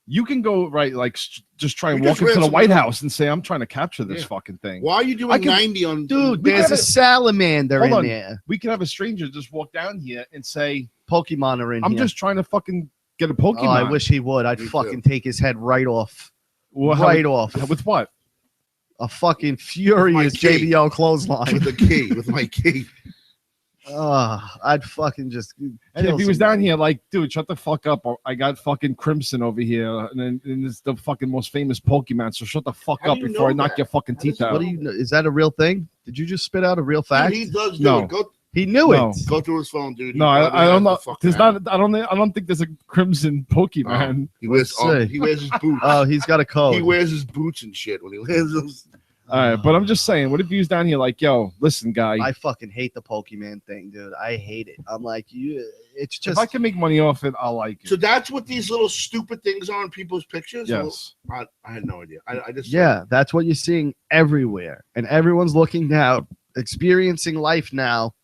You can go right, like just try and We walk just into ran the some- White House and say, "I'm trying to capture this Yeah. fucking thing." Why are you doing I can- 90 on Dude, We there's gotta- a salamander Hold in on. there. We can have a stranger just walk down here and say, Pokemon are in "I'm here. just trying to fucking get a Pokemon." Oh, I wish he would. I'd Me too. fucking take his head right off. Well, how- Right off. With what? A fucking furious key. JBL clothesline. with the key, with my key. I'd fucking just. And kill if he was down somebody. here, like, dude, shut the fuck up. Or I got fucking Crimson over here, and it's the fucking most famous Pokemon. So shut the fuck How up do you before I know knock that? your fucking How does teeth he- out. What do you know? Is that a real thing? Did you just spit out a real fact? He does do No. it. Go He knew No. it. go through his phone, dude. He No, probably I don't has know. the fucking There's app. not. I don't think there's a Crimson Pokemon. He wears. Let's see. He wears his boots. Oh, he's got a code. He wears his boots and shit when he wears those. All right, but I'm just saying, what if he was down here like, yo, listen, guy, I fucking hate the Pokemon thing, dude. I hate it. I'm like, it's if just. I can make money off it, I'll like it. So that's what these little stupid things are in people's pictures. Yes. I had no idea. I just Yeah, that's what you're seeing everywhere. And everyone's looking now, experiencing life now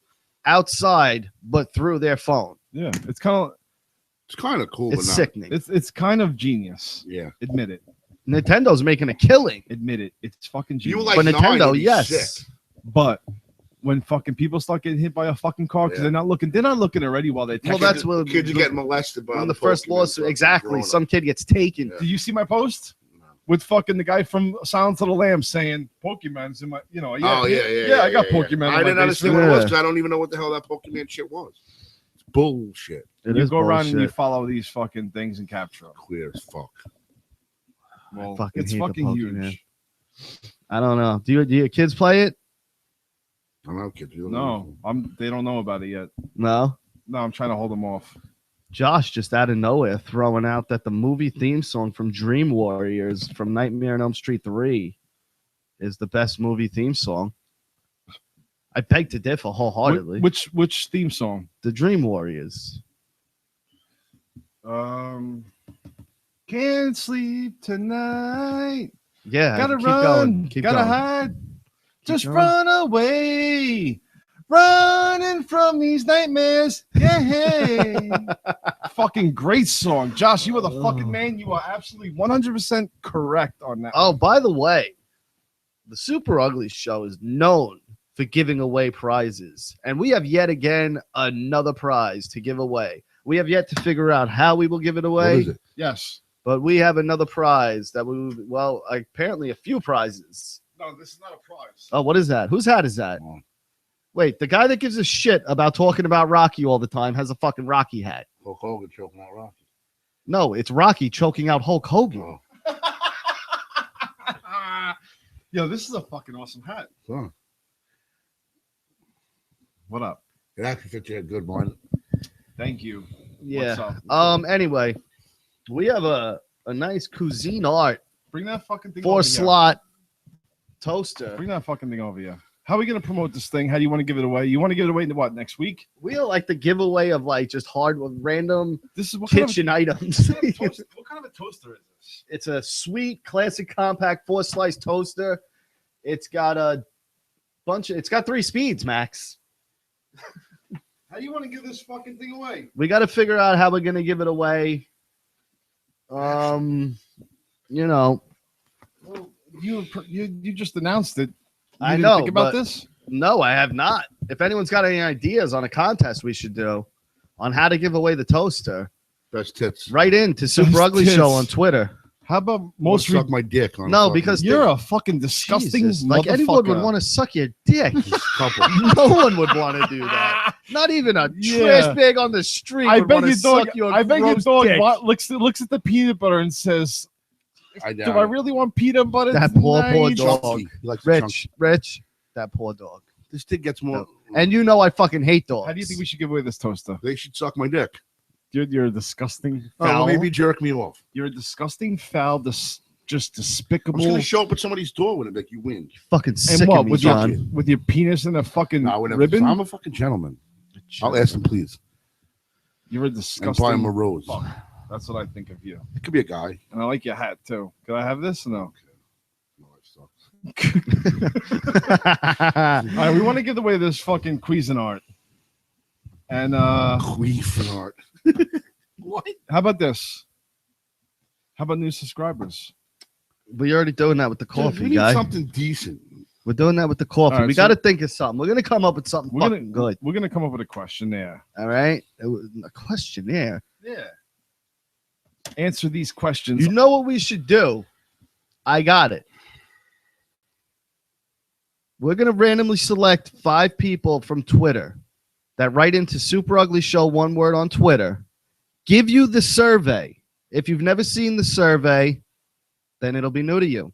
outside, but through their phone. Yeah, it's kind of It's kind of cool, It's but not. sickening. it's kind of genius. Yeah. Admit it. Nintendo's making a killing. Admit it. It's fucking You genius. were like But 9, Nintendo, you'd be yes. sick. But when fucking people start getting hit by a fucking car because Yeah. they're not looking already while they're Well, texting. that's what Kids are getting molested by when the the first Pokemon lawsuit. fucking Exactly. grown-ups. Some kid gets taken. Yeah. Did you see my post No. with fucking the guy from Silence of the Lambs saying Pokemon's in my, yeah, Oh yeah. I got Pokemon. I in didn't my understand basement. what it was Yeah. because I don't even know what the hell that Pokemon shit was. It's bullshit. It You is go around and you bullshit. follow these fucking things and capture them. Clear as fuck. Well, fucking it's hate the fucking Pokemon. huge. I don't know. Do your kids play it? I don't know, kids. You don't No, know. they don't know about it yet. No. No, I'm trying to hold him off. Josh just out of nowhere throwing out that the movie theme song from Dream Warriors from Nightmare on Elm Street 3 is the best movie theme song. I beg to differ wholeheartedly. Which theme song? The Dream Warriors. Can't sleep tonight. Yeah, Gotta keep run. going. Keep Gotta going. hide. Just going. run away. Running from these nightmares. Yeah. Hey. Fucking great song. Josh, you are the fucking man. You are absolutely 100% correct on that. Oh, by the way, the Super Ugly Show is known for giving away prizes. And we have yet again another prize to give away. We have yet to figure out how we will give it away. What is it? Yes. But we have another prize that apparently a few prizes. No, this is not a prize. Oh, what is that? Whose hat is that? Oh. Wait, the guy that gives a shit about talking about Rocky all the time has a fucking Rocky hat. Hulk Hogan choking out Rocky. No, it's Rocky choking out Hulk Hogan. Oh, Yo, this is a fucking awesome hat. huh. What up? It actually fits you a good one. Thank you. Yeah. What's up? Anyway, we have a nice cuisine art Bring that fucking thing over 4-slot here. toaster. Bring that fucking thing over here. How are we going to promote this thing? How do you want to give it away? You want to give it away what, next week? We are like the giveaway of like just random This is what kitchen items. What kind of a toaster is this? It's a sweet, classic, compact 4-slice toaster. It's got it's got 3 speeds, Max. How do you want to give this fucking thing away? We got to figure out how we're going to give it away. You know. Well, you just announced it. You I didn't know, think about but- this? No, I have not. If anyone's got any ideas on a contest we should do on how to give away the toaster, Best tits. write in to Super Ugly tits. Show on Twitter. How about Most most suck my dick on. No, a fucking because You're a fucking disgusting Jesus, like anyone would motherfucker. want to suck your dick. couple. No one would want to do that. Not even a Yeah. trash bag on the street I would bet want to your dog. suck your I bet your gross dog dick. looks at the peanut butter and says, I "Do I really want peanut butter?" That poor tonight?" dog. Chunky. He likes the chunky. Rich, that poor dog. This dick gets more. And you know I fucking hate dogs. How do you think we should give away this toaster? They should suck my dick. You're a disgusting Oh, foul. maybe jerk me off. You're a disgusting foul. Just I'm despicable. just gonna show up at somebody's door with it. Like you win. fucking And sick what of me, with John? your penis and a fucking No, whatever. ribbon? I'm a fucking gentleman. I'll ask them, please. You're a And buy disgusting. him a rose. fuck. That's what I think of you. It could be a guy. And I like your hat too. Can I have this? Or no. No, it sucks. All right, we want to give away this fucking Cuisinart. And Queef and art. What? how about this? How about new subscribers? We're already doing that with the Dude, coffee, we need guy. something decent. We're doing that with the coffee. All right, we so- got to think of something. We're gonna come up with something We're fucking good. We're gonna come up with a questionnaire. All right, a questionnaire. Yeah. Answer these questions. You know what we should do? I got it. We're gonna randomly select 5 people from Twitter that write into Super Ugly Show one word on Twitter. Give you the survey. If you've never seen the survey, then it'll be new to you.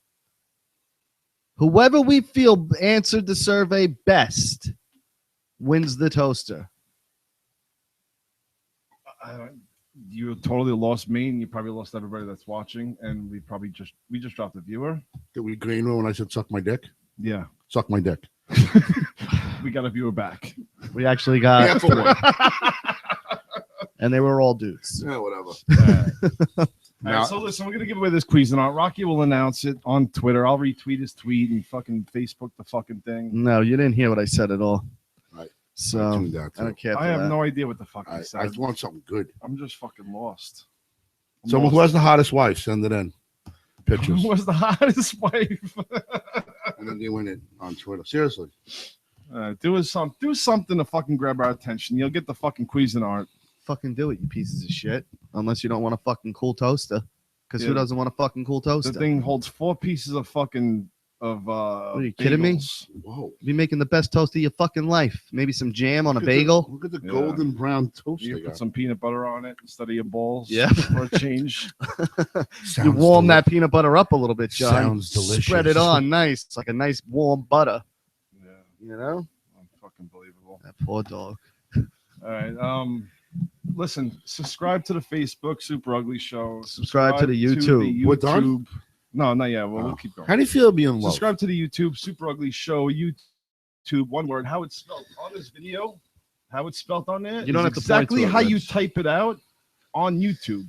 Whoever we feel answered the survey best wins the toaster. You totally lost me, and you probably lost everybody that's watching. And we just dropped a viewer. Did we green room when I said suck my dick? Yeah, Suck my dick. we got a viewer back. We actually got, Yeah, for one. and they were all dudes. Yeah, whatever. All Now- right, so listen, we're gonna give away this Cuisinart. Rocky will announce it on Twitter. I'll retweet his tweet and fucking Facebook the fucking thing. No, you didn't hear what I said at all. Right. So tuned out, I don't too. care. For I have that. no idea what the fuck he I said. want something good. I'm just fucking lost. I'm Someone who lost. has the hottest wife, send it in. Pictures. Who was the hottest wife? And then they win it on Twitter. Seriously. Do something to fucking grab our attention. You'll get the fucking Cuisinart. Fucking do it, you pieces of shit. Unless you don't want a fucking cool toaster. Because Yeah. who doesn't want a fucking cool toaster? The thing holds 4 pieces of fucking are you kidding me? bagels. Whoa. Be making the best toast of your fucking life. Maybe some jam on a Look at the- bagel. Look at the Yeah. golden brown toast You they put got. some peanut butter on it instead of your balls. Yeah. For a change. You Sounds warm that deli- peanut butter up a little bit, John. Sounds delicious. Spread it on nice. It's like a nice warm butter. Yeah, You know? fucking believable. That poor dog. All right. Listen, subscribe to the Facebook Super Ugly Show. Subscribe to the YouTube. We're done? No, not yet. Well, we'll keep going. How do you feel being low? Subscribe to the YouTube Super Ugly Show. YouTube, one word. How it's spelled on this video. How it's spelled on there. You don't have to point exactly to it, how you Rich. type it out on YouTube.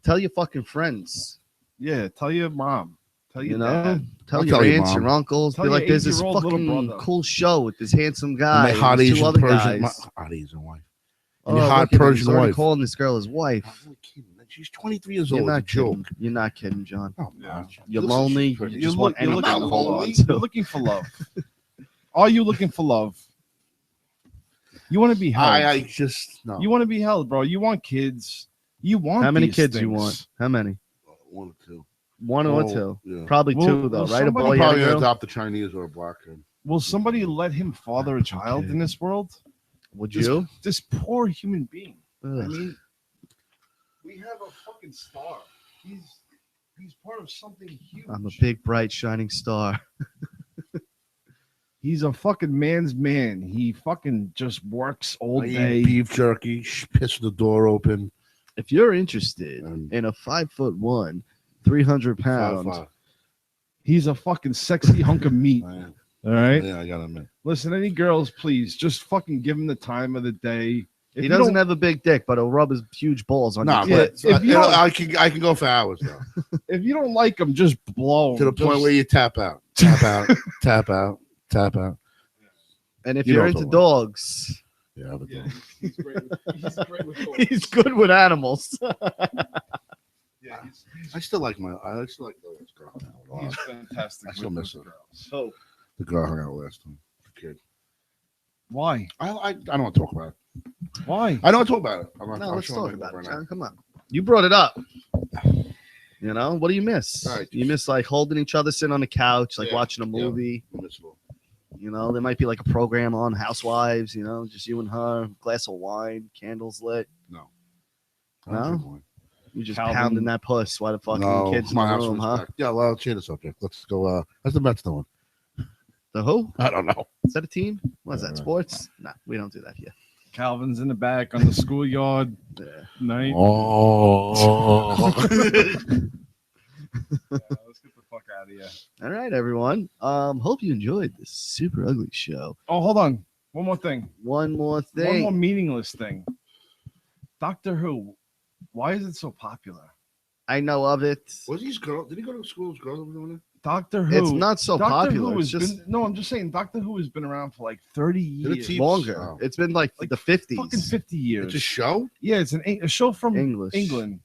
Tell your fucking friends. Yeah, tell your mom. Tell your You know, dad. tell I'll your tell your aunts, mom. your uncles. Tell Be your like, there's this 8-year-old little fucking brother. cool show with this handsome guy. My hot and these Asian two other Persian, guys. hot Asian wife. Oh, And your hot look at him. Persian He's already wife. calling this girl his wife. I'm only kidding. She's 23 years You're old. It's a not joke. kidding. You're not kidding, John. Oh, Yeah. man. You're Listen, lonely. she's pretty. You just want You're anything looking to for hold on lonely. to. You're looking for love. Are you looking for love? You want to be held. I just no. You want to be held, bro. You want kids. You want How many these kids you things. want? How many? One or two. One or Oh, two? yeah. Probably Well, two, though, well, right? A somebody boy and Probably a gonna girl? adopt a Chinese or a black kid. Will somebody let him father a child in this world? Would This- you? This poor human being. I Ugh. mean, we have a fucking star. He's part of something huge. I'm a big, bright, shining star. He's a fucking man's man. He fucking just works all I day. eat beef jerky. Piss the door open. If you're interested And- in a 5'1", 300 pound, 5'5". He's a fucking sexy hunk of meat. I am. All right. Yeah, I gotta admit. Listen, any girls, please just fucking give him the time of the day. If he you doesn't don't- have a big dick, but he'll rub his huge balls on No, your Yeah, tits. if you don't- I can go for hours though. If you don't like him, just blow him. To the point Just- where you tap out, tap out, tap out, tap out. And if You you're know into what I'm talking dogs, Yeah, but Yeah, he's great. He's great with dogs. he's good with animals. Yeah, I still like I still like the girl. now. he's fantastic. I still with miss those her. girls. Oh, The girl I hung out with last time. The kid. Why? I don't want to talk about it. Why? I don't want to talk about it. I'm not, no, I'm let's showing talk my about it, right John. now. Come on. You brought it up. You know, what do you miss? All right. You miss like holding each other, sitting on the couch, like Yeah, watching a yeah. movie. I miss her. You know, there might be like a program on Housewives, you know, just you and her, glass of wine, candles lit. No. No? I don't drink wine. You just Calvin- pounding that puss while the fucking No, kids in my the house room, was huh? back. Yeah, well, change the subject. Let's go. That's the Mets doing. The who? I don't know. Is that a team? What is that? Yeah. Sports? Nah, we don't do that here. Calvin's in the back on the schoolyard Yeah. night. Oh. Let's get the fuck out of here. All right, everyone. Hope you enjoyed this super ugly show. Oh, hold on. One more thing. One more One thing. more meaningless thing. Doctor Who. Why is it so popular? I know of it. Was his girl? Did he go to school? His girl was doing it? Doctor Who. It's not so Doctor popular. Who It's has just been, no, I'm just saying Doctor Who has been around for like 30 Did it years. teach- longer. Oh. It's been like, Like the 50s. Fucking 50 years. It's a show. Yeah, it's a show from English. England.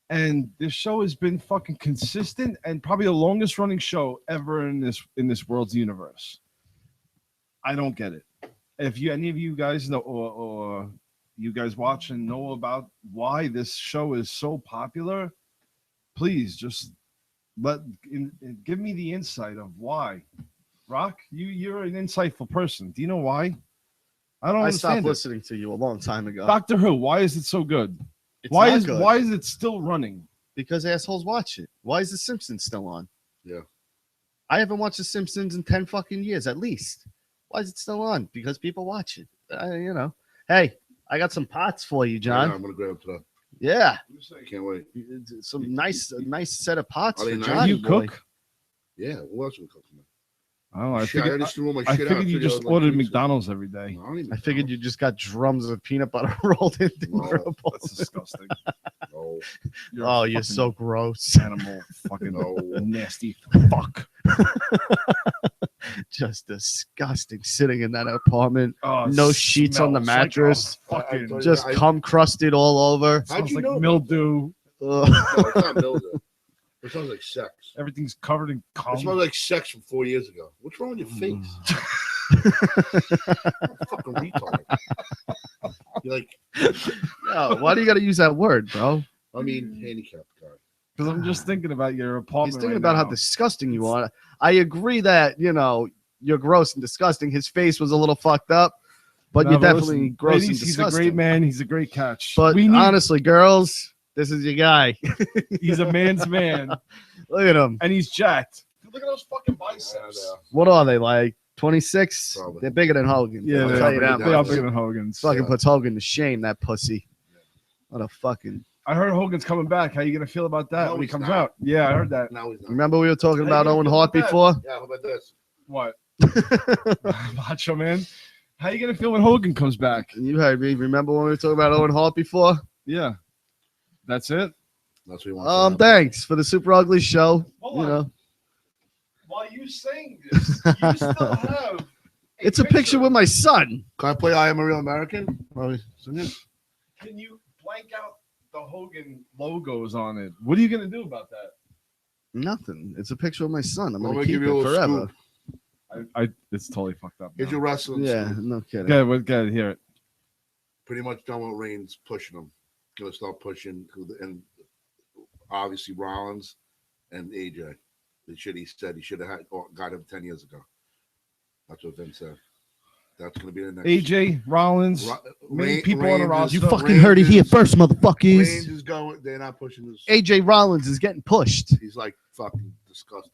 And this show has been fucking consistent and probably the longest running show ever in this world's universe. I don't get it. If you any of you guys know or you guys watch and know about why this show is so popular, please just give me the insight of why. Rock, you're an insightful person. Do you know why? I don't I understand stopped it. listening to you a long time ago. Doctor Who, why is it so good? It's Why not is good. why is it still running? Because assholes watch it. Why is The Simpsons still on? Yeah. I haven't watched The Simpsons in 10 fucking years, at least. Why is it still on? Because people watch it. You know. Hey, I got some pots for you, Yeah, John. I'm gonna grab it today. Yeah. I can't wait. Some a nice set of pots Are for they nice? John. you cook? Yeah. Who else would cook for me? I don't know. I Shit, I figured, just threw all my I shit out. figured you Figured just I was like ordered 2 weeks ago. McDonald's every day. No, I don't eat I figured you McDonald's. just got drums of peanut butter rolled into No, your bowl. That's disgusting. No, You're Oh, a you're fucking so gross. animal, fucking no. nasty fuck. Just disgusting sitting in that apartment. Oh, it No sheets on the smells like a mattress. fucking I- Just cum crusted all over. How'd smells you like know about mildew. Ugh. No, it's not mildew. It smells like sex. Everything's covered in It cum. smells like sex from 4 years ago. What's wrong with your Mm. face? You're a fucking retard. You're like, No, why do you got to use that word, bro? I mean, handicapped guy. Because I'm just thinking about your apartment. He's thinking right about how now. disgusting you are. I agree that, you know, you're gross and disgusting. His face was a little fucked up, but No, you're definitely listen, gross ladies, and he's a disgusting. great man. He's a great catch. But we need, honestly, girls, this is your guy. he's a man's man, Look at him. and he's jacked. Look at those fucking biceps. What are they, like 26. Probably. They're bigger than Hogan. Yeah, I'll they tell you that are much. bigger than Hogan's. Fucking puts Hogan to shame, that pussy. What a fucking. I heard Hogan's coming back. How you gonna feel about that No, when he he's comes not. out? Yeah, I heard that. No, he's not. Remember we were talking How about you Owen feel Hart about that? before? Yeah, how about this? What? Macho Man. How you gonna feel when Hogan comes back? You heard me. Remember when we were talking about Owen Hart before? Yeah, that's it. That's what he wants. Thanks for the Super Ugly Show. Hold You on. know, While you saying this, you still have. it's a picture with my son. Can I play I Am a Real American? Can Can you blank out the Hogan logos on it? What are you gonna do about that? Nothing. It's a picture of my son. I'm Well, gonna we'll keep give you a it little forever. scoop. It's totally fucked up. Here's your wrestling. Yeah, scoop. no kidding. Go ahead, hear it. Pretty much done with Reigns pushing him. Gonna start pushing, and obviously Rollins and AJ. The shit he said he should have got him 10 years ago. That's what Vince said. That's gonna be the next. AJ Rollins, many people on the roster. You fucking heard it here first, Reigns motherfuckers. is going. They're not pushing this. AJ Rollins is getting pushed. He's like fucking disgusted.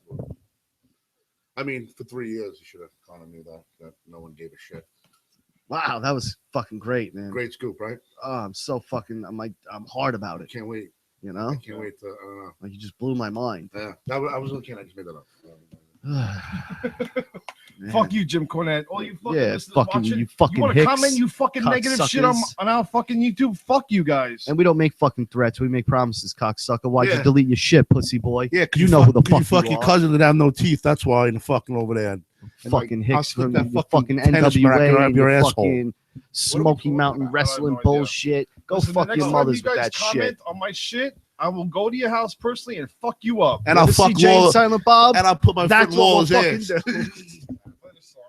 I mean, for 3 years, you should have kind of knew that no one gave a shit. Wow, that was fucking great, man. Great scoop, right? Oh, I'm so fucking. I'm hard about I it. can't wait. You I know, can't wait to. I don't know. like you just blew my mind. Yeah, I was looking. I just made that up. Man. Fuck you, Jim Cornette. All you fucking Yeah, listeners fucking watching, you fucking want to hicks, comment, you fucking negative shit on our fucking YouTube. Fuck you guys. And we don't make fucking threats. We make promises, cocksucker. Why'd Yeah. you delete your shit, pussy boy? Yeah, you know who the fuck fuck you your are. cousin that have no teeth. That's why, and fucking over there. And Fucking like, I'll Hicks slip from that your fucking fucking tennis racket NWA around and your your asshole. fucking Smoky talking Mountain about? I have wrestling no idea. bullshit. Go Listen, the fuck next your time mothers you with guys that comment shit. on my shit, I will go to your house personally and fuck you up. And I'll Ever see fuck Jay and Lawler. Silent Bob. And I'll put my That's foot in what we'll Lawler's fucking ass. do.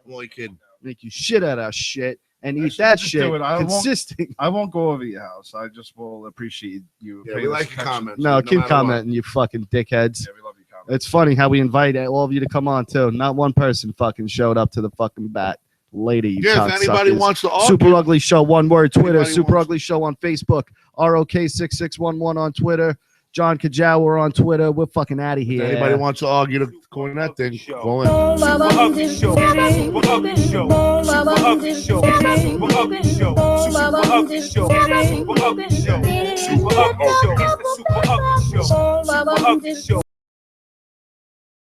I'm only kidding. Make you shit out our shit and eat Actually, that just shit do it. I won't- consistent. I won't go over your house. I just will appreciate you. Yeah, paying we us like your attention. comments. No, keep matter what. commenting, you fucking dickheads. Yeah, we love you. Comment. It's funny how we invite all of you to come on too. Not one person fucking showed up to the fucking bat. Lady, you Yeah, if anybody cocksuckers. wants to argue, Super Ugly Show, one word, Twitter, Anybody Super wants- Ugly Show on Facebook, ROK6611 on Twitter, John Kajawa on Twitter. We're fucking out of if here. anybody wants to argue the Cornette thing, go in. Super Ugly Show, Super Ugly Show, Super Ugly Show, Super Ugly Show, Super Ugly Show, Super Ugly Show, Super Ugly Show, Super Ugly Show, Super Ugly Show.